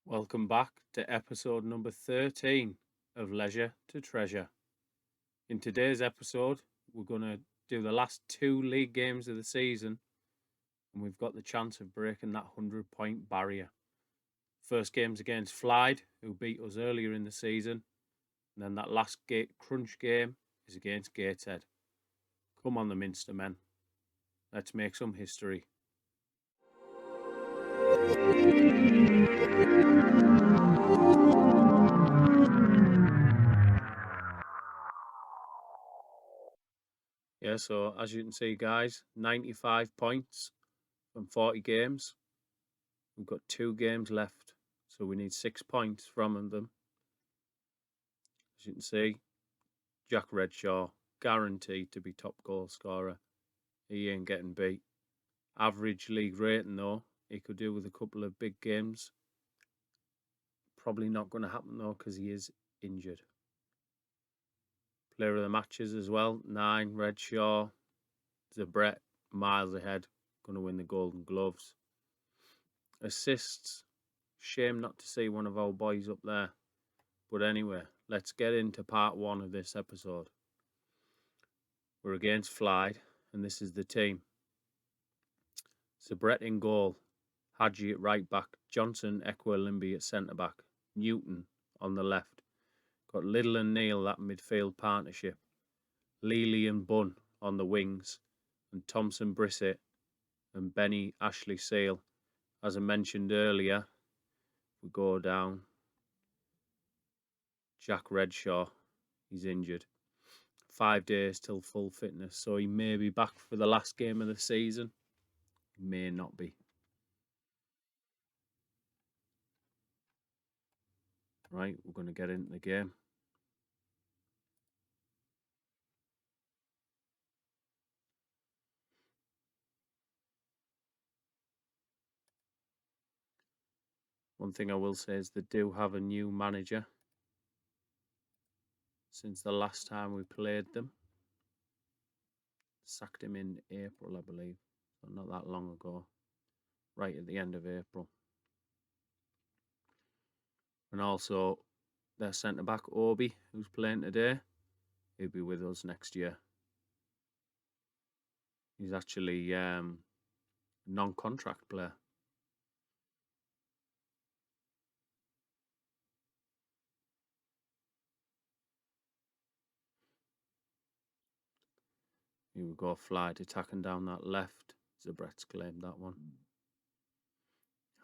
Welcome back to episode number 13 of Leisure to Treasure. In today's episode, we're going to do the last two league games of the season, and we've got the chance of breaking that 100-point barrier. First game's against Flyde, who beat us earlier in the season, and then that last crunch game is against Gateshead. Come on, the Minster men. Let's make some history. Yeah, so as you can see, guys, 95 points from 40 games. We've got 2 games left, so we need 6 points from them. As you can see, Jack Redshaw, guaranteed to be top goal scorer. He ain't getting beat. Average league rating, though, he could do with a couple of big games. Probably not going to happen, though, because he is injured. Player of the matches as well, 9, Redshaw. Zabret, miles ahead, going to win the Golden Gloves. Assists, shame not to see one of our boys up there. But anyway, let's get into part 1 of this episode. We're against Flyde, and this is the team. Zabret in goal, Hadji at right back, Johnson, Ekwelimbi at centre back, Newton on the left. Got Little and Neil, that midfield partnership. Leely and Bunn on the wings, and Thompson Brissett and Benny Ashley Sale. As I mentioned earlier, we go down. Jack Redshaw, he's injured. 5 days till full fitness, so he may be back for the last game of the season. He may not be. Right, we're going to get into the game. One thing I will say is they do have a new manager since the last time we played them. Sacked him in April, I believe. So not that long ago. Right at the end of April. And also their centre-back, Obi, who's playing today, he'll be with us next year. He's actually a non-contract player. Here we go, Flyde attacking down that left. Zabret's claimed that one.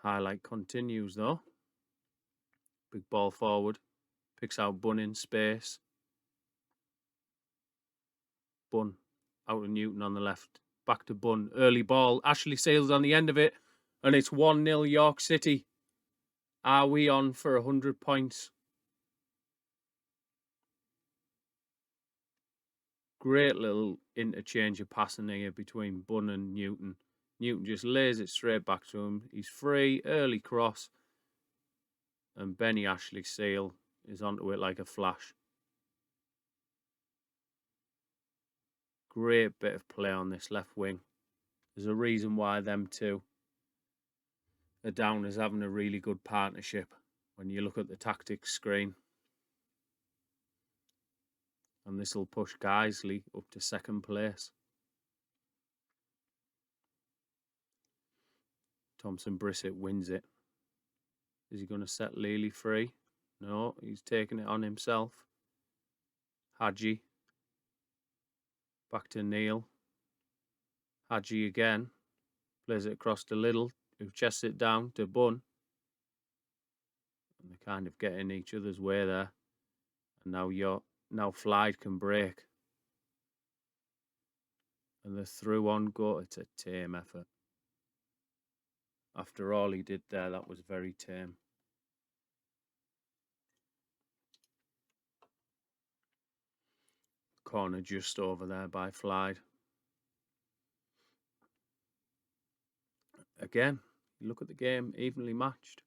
Highlight continues though. Big ball forward. Picks out Bunn in space. Bunn out of Newton on the left. Back to Bunn. Early ball. Ashley Sales on the end of it. And it's 1-0 York City. Are we on for 100 points? Great little interchange of passing here between Bunn and Newton. Newton just lays it straight back to him. He's free. Early cross. And Benny Ashley Sale is onto it like a flash. Great bit of play on this left wing. There's a reason why them two are down as having a really good partnership when you look at the tactics screen. And this will push Guiseley up to second place. Thompson Brissett wins it. Is he going to set Lely free? No, he's taking it on himself. Hadji. Back to Neil. Hadji again. Plays it across to Little, who chests it down to Bunn. And they're kind of getting each other's way there. And now Flyde can break. And the through on goal, it's a tame effort. After all he did there, that was very tame. Corner just over there by Flyde. Again, you look at the game, evenly matched.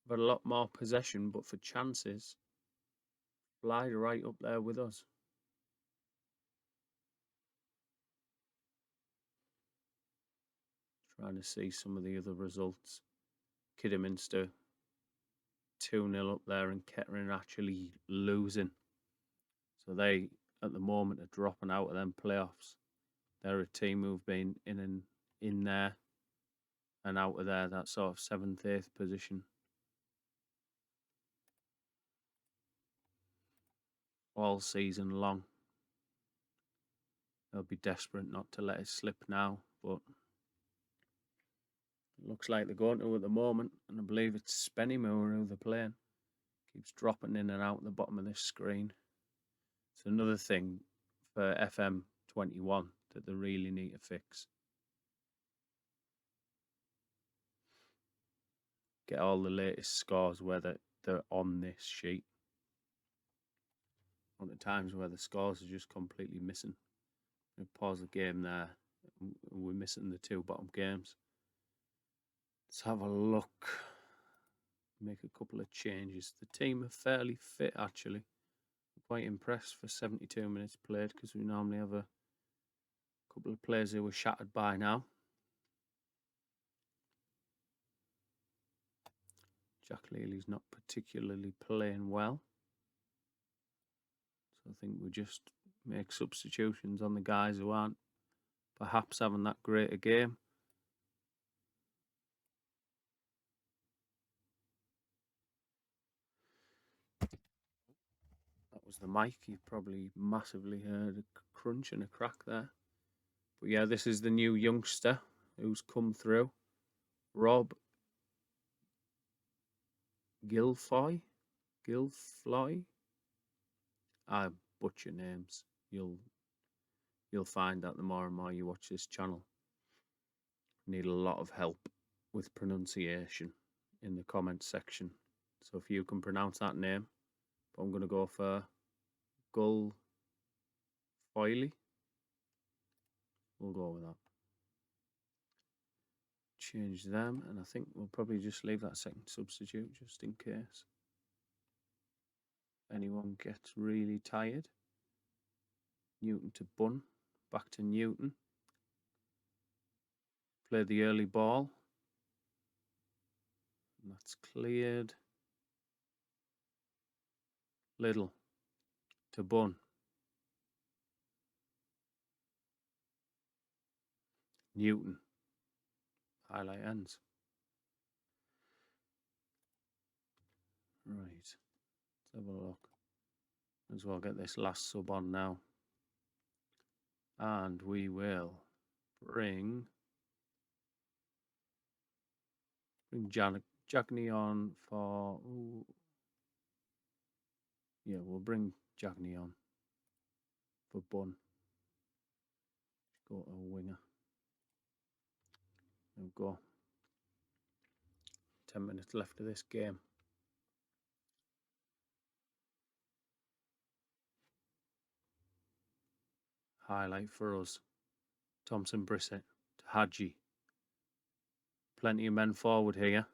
We've had a lot more possession, but for chances, Flyde are right up there with us. Trying to see some of the other results. Kidderminster 2-0 up there, and Kettering actually losing. So they, at the moment, are dropping out of them playoffs. They're a team who've been in there and out of there, that sort of 7th, 8th position all season long. They'll be desperate not to let it slip now, but it looks like they're going to at the moment, and I believe it's Spennymoor who they're playing. Keeps dropping in and out at the bottom of this screen. It's another thing for FM21 that they really need to fix. Get all the latest scores where they're on this sheet. On the times where the scores are just completely missing. We pause the game there. We're missing the 2 bottom games. Let's have a look. Make a couple of changes. The team are fairly fit, actually. I'm quite impressed for 72 minutes played, because we normally have a couple of players who were shattered by now. Jack Lealy's not particularly playing well. So I think we just make substitutions on the guys who aren't perhaps having that great a game. That was the mic. You probably massively heard a crunch and a crack there. But yeah, this is the new youngster who's come through. Rob Gilfoy. I butcher names. You'll find that the more and more you watch this channel. Need a lot of help with pronunciation in the comments section. So if you can pronounce that name, but I'm going to go for Gulfoyle. We'll go with that. Change them, and I think we'll probably just leave that second substitute just in case anyone gets really tired. Newton to Bunn, back to Newton. Play the early ball. And that's cleared. Little to Bunn. Newton. Highlight ends. Right. Let's have a look. Might as well get this last sub on now. And we will bring Jagney on for... Ooh. Yeah, we'll bring Jagney on for Bunn. Go to a winger. There we go. 10 minutes left of this game. Highlight for us. Thompson Brissett to Hadji. Plenty of men forward here.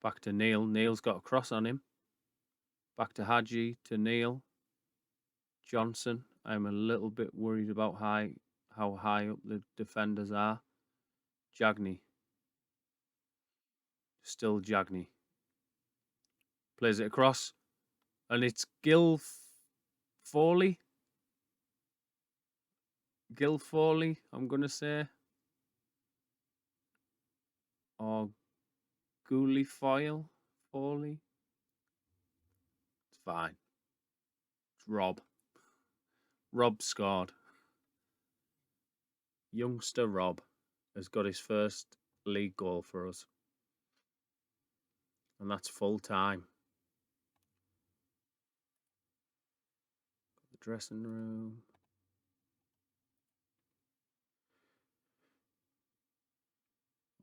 Back to Neil. Neil's got a cross on him. Back to Hadji, to Neil. Johnson. I'm a little bit worried about how high up the defenders are. Jagney. Still Jagney. Plays it across. And it's Gilfoyle, I'm going to say. Or Goulifoyle. Foley. It's fine. It's Rob. Rob scored. Youngster Rob has got his first league goal for us. And that's full time. The dressing room.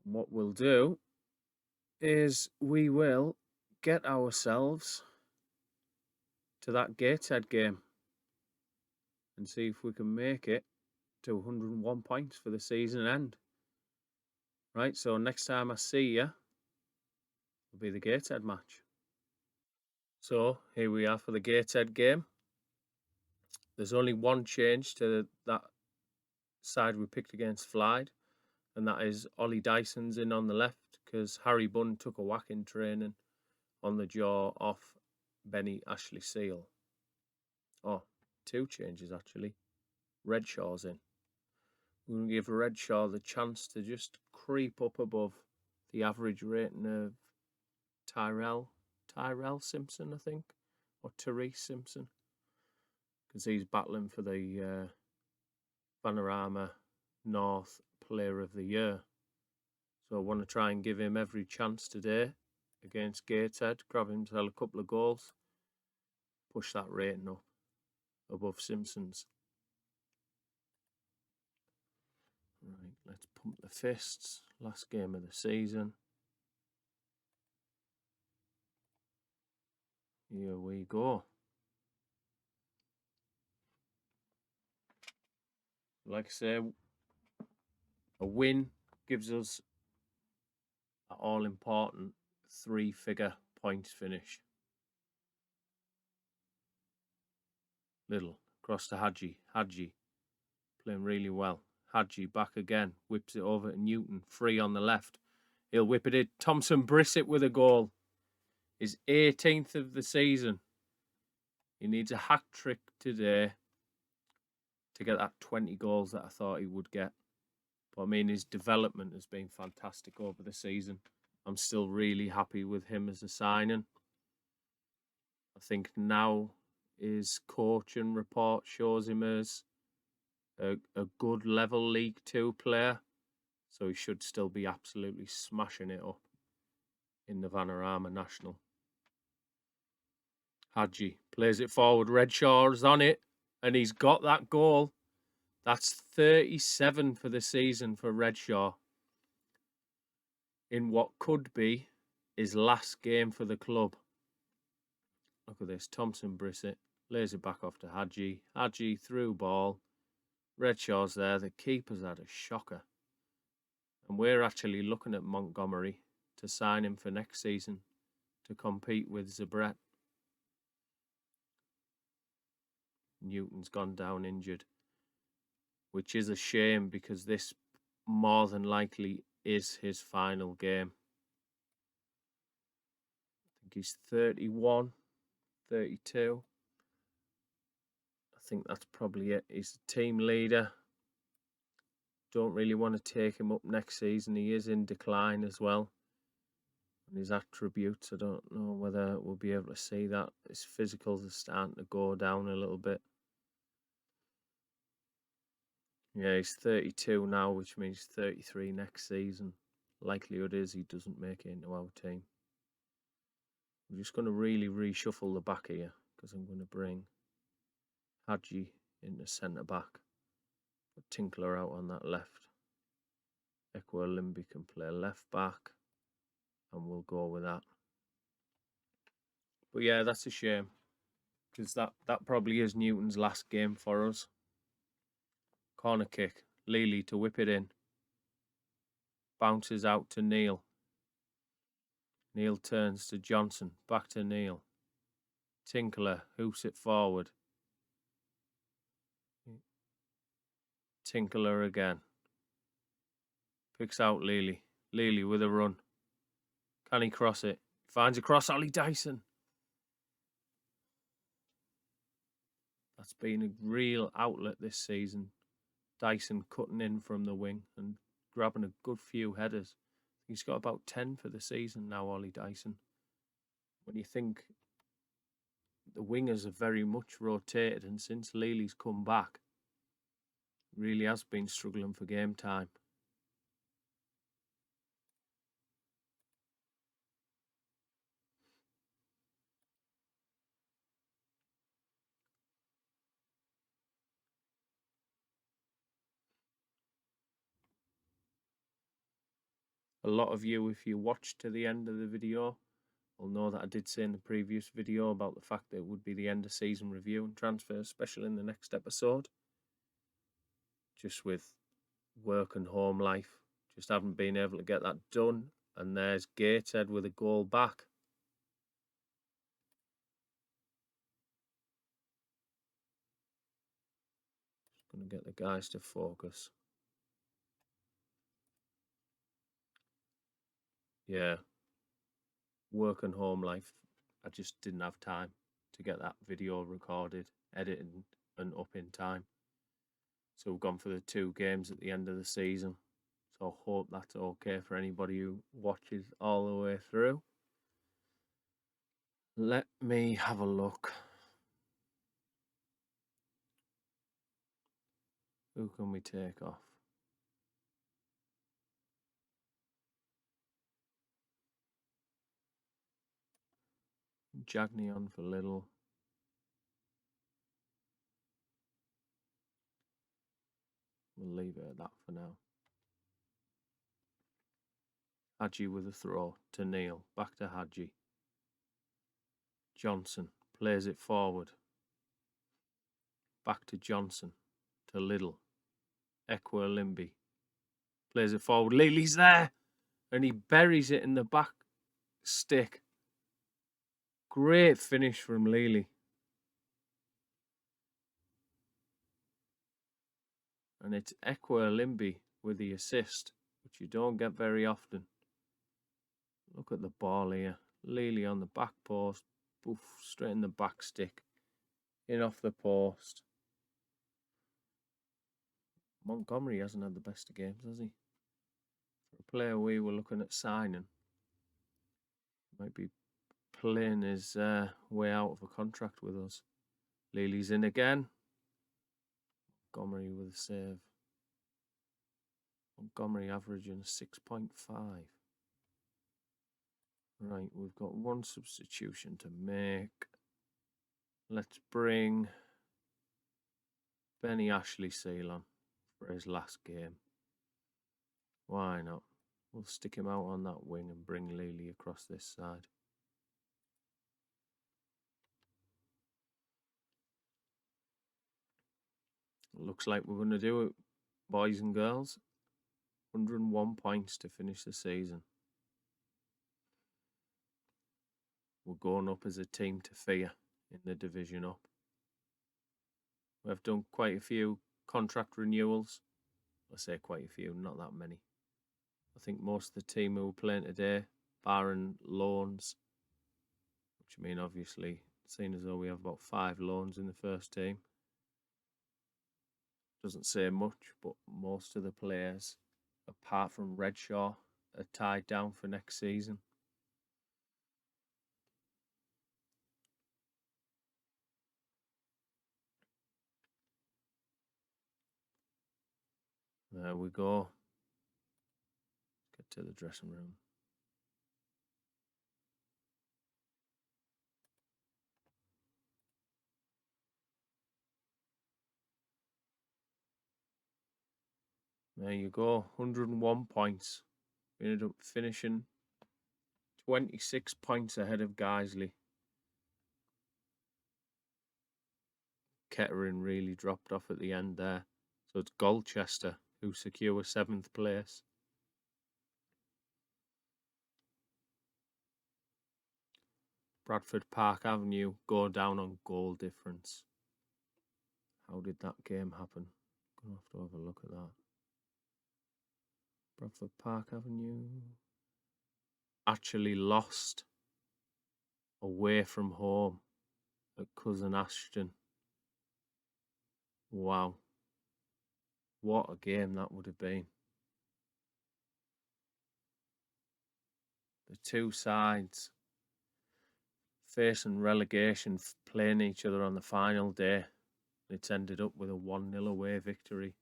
And what we'll do is we will get ourselves to that Gateshead game and see if we can make it to 101 points for the season end. Right, so next time I see you will be the Gateshead match. So here we are for the Gateshead game. There's only one change to that side we picked against Flyde, and that is Ollie Dyson's in on the left because Harry Bunn took a whack in training on the jaw off Benny Ashley Seal. Oh, 2 changes actually. Redshaw's in. We're going to give Redshaw the chance to just creep up above the average rating of Tyrell Simpson, I think, or Therese Simpson, because he's battling for the Vanarama North Player of the Year. So I want to try and give him every chance today against Gateshead, grab himself a couple of goals, push that rating up above Simpson's. Right, let's pump the fists. Last game of the season. Here we go. Like I say, a win gives us an all-important 3-figure points finish. Little across to Hadji. Hadji playing really well. Hadji back again, whips it over to Newton, free on the left. He'll whip it in. Thompson Brissett with a goal. His 18th of the season. He needs a hat trick today to get that 20 goals that I thought he would get. But I mean, his development has been fantastic over the season. I'm still really happy with him as a signing. I think now his coaching report shows him as a good level League 2 player. So he should still be absolutely smashing it up in the Vanarama National. Hadji plays it forward. Redshaw's on it, and he's got that goal. That's 37 for the season for Redshaw in what could be his last game for the club. Look at this. Thompson Brissett lays it back off to Hadji. Hadji through ball. Redshaw's there. The keeper's had a shocker. And we're actually looking at Montgomery to sign him for next season to compete with Zabret. Newton's gone down injured, which is a shame because this more than likely is his final game. I think he's 31, 32. I think that's probably it. He's the team leader. Don't really want to take him up next season. He is in decline as well. And his attributes, I don't know whether we'll be able to see that. His physicals are starting to go down a little bit. Yeah, he's 32 now, which means 33 next season. Likelihood is he doesn't make it into our team. I'm just going to really reshuffle the back here because I'm going to bring Hadji into centre back. Put Tinkler out on that left. Ekwa Limby can play left back, and we'll go with that. But yeah, that's a shame because that probably is Newton's last game for us. Corner kick. Lely to whip it in. Bounces out to Neil. Neil turns to Johnson. Back to Neil. Tinkler hoofs it forward. Tinkler again. Picks out Lely. Lely with a run. Can he cross it? Finds a cross. Ollie Dyson. That's been a real outlet this season. Dyson cutting in from the wing and grabbing a good few headers. He's got about 10 for the season now, Ollie Dyson. When you think the wingers have very much rotated, and since Lely's come back, really has been struggling for game time. A lot of you, if you watched to the end of the video, will know that I did say in the previous video about the fact that it would be the end of season review and transfer special in the next episode. Just with work and home life, just haven't been able to get that done. And there's Gateshead with a goal back. Just going to get the guys to focus. yeah, work and home life, I just didn't have time to get that video recorded, edited, and up in time. So we've gone for the 2 games at the end of the season. So I hope that's okay for anybody who watches all the way through. Let me have a look. Who can we take off? Jagney on for Little. We'll leave it at that for now. Hadji with a throw to Neil. Back to Hadji. Johnson plays it forward. Back to Johnson. To Little. Ekwa Limby. Plays it forward. Lely's there. And he buries it in the back stick. Great finish from Lely. And it's Ekwa Limby with the assist, which you don't get very often. Look at the ball here. Lely on the back post. Boof, straight in the back stick. In off the post. Montgomery hasn't had the best of games, has he? For a player we were looking at signing, might be playing his way out of a contract with us. Lely's in again. Montgomery with a save. Montgomery averaging 6.5. Right, we've got one substitution to make. Let's bring Benny Ashley Seal on for his last game. Why not? We'll stick him out on that wing and bring Lely across this side. Looks like we're going to do it, boys and girls. 101 points to finish the season. We're going up as a team to fear in the division up. We've done quite a few contract renewals. I say quite a few, not that many. I think most of the team who are playing today, barring loans, which I mean obviously, seeing as though we have about 5 loans in the first team, doesn't say much, but most of the players, apart from Redshaw, are tied down for next season. There we go. Get to the dressing room. There you go, 101 points. We ended up finishing 26 points ahead of Guiseley. Kettering really dropped off at the end there. So it's Colchester who secure 7th place. Bradford Park Avenue go down on goal difference. How did that game happen? Gonna have to have a look at that. Bradford Park Avenue actually lost away from home at Cousin Ashton. Wow. What a game that would have been. The two sides facing relegation, playing each other on the final day. It's ended up with a 1-0 away victory.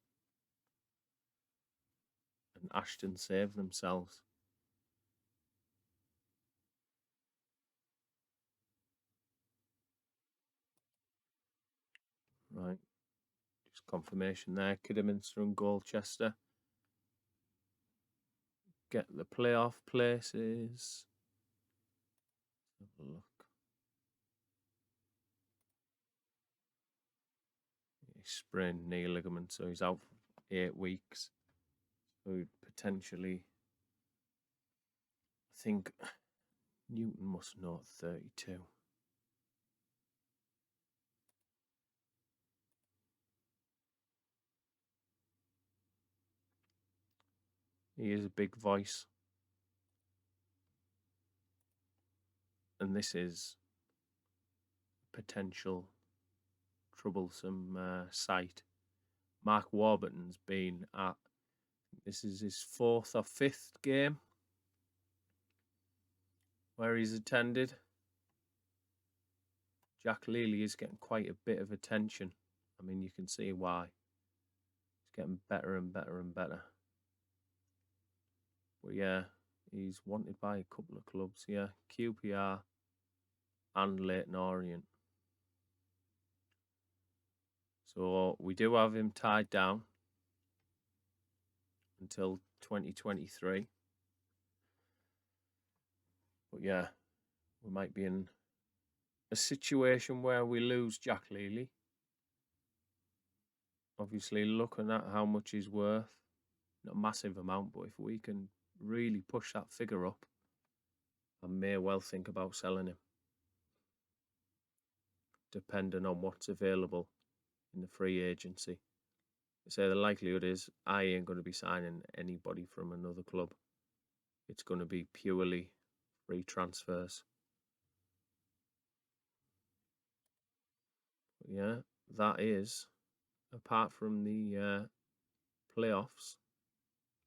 And Ashton saved themselves. Right. Just confirmation there. Kidderminster and Colchester get the playoff places. Have a look. He sprained knee ligament, so he's out for 8 weeks. So potentially, I think Newton must know 32. He is a big voice. and this is potential troublesome site. Mark Warburton's been at, this is his 4th or 5th game where he's attended. Jack Leahy is getting quite a bit of attention. I mean, you can see why. He's getting better and better and better. But yeah, he's wanted by a couple of clubs. Yeah, QPR and Leyton Orient. So we do have him tied down until 2023. But yeah, we might be in a situation where we lose Jack Leahy. Obviously, looking at how much he's worth, not a massive amount, but if we can really push that figure up, I may well think about selling him, depending on what's available in the free agency. I say the likelihood is I ain't going to be signing anybody from another club. It's going to be purely free transfers. But yeah, that is, apart from the playoffs,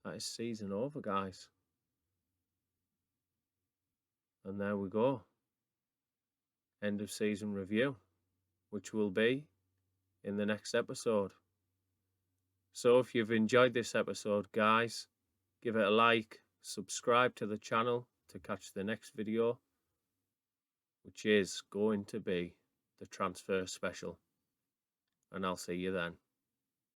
that is season over, guys. And there we go. End of season review, which will be in the next episode. So if you've enjoyed this episode, guys, give it a like, subscribe to the channel to catch the next video, which is going to be the transfer special. And I'll see you then.